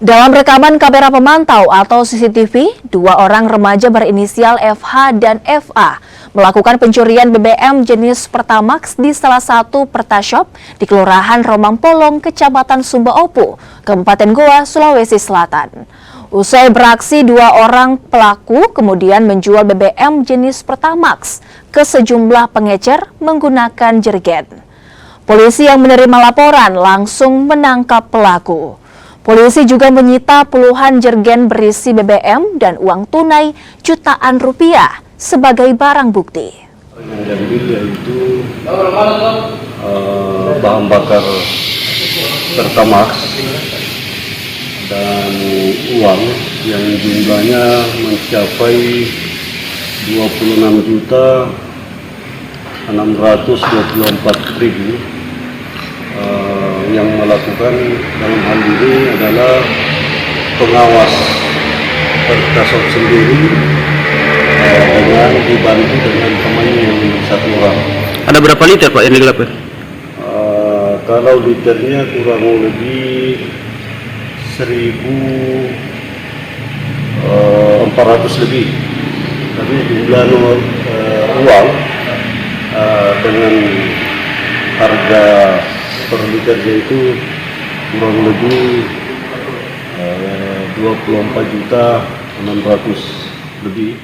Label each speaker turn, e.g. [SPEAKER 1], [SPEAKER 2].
[SPEAKER 1] Dalam rekaman kamera pemantau atau CCTV, dua orang remaja berinisial FH dan FA melakukan pencurian BBM jenis Pertamax di salah satu Pertashop di Kelurahan Romang Polong, Kecamatan Sumba Opu, Kabupaten Goa, Sulawesi Selatan. Usai beraksi, dua orang pelaku kemudian menjual BBM jenis Pertamax ke sejumlah pengecer menggunakan jerigen. Polisi yang menerima laporan langsung menangkap pelaku. Polisi juga menyita puluhan jerigen berisi BBM dan uang tunai jutaan rupiah sebagai barang bukti.
[SPEAKER 2] Yang diambil yaitu bahan bakar Pertamax dan uang yang jumlahnya mencapai 26.624.000. Yang melakukan dalam hal ini adalah pengawas Pertashop sendiri dengan dibantu dengan temannya yang satu orang.
[SPEAKER 3] Ada berapa liter Pak yang digelapkan?
[SPEAKER 2] Kalau liternya kurang lebih 1.400 lebih, tapi jumlah uang dengan harga per liternya itu kurang lebih 24.600.000 lebih.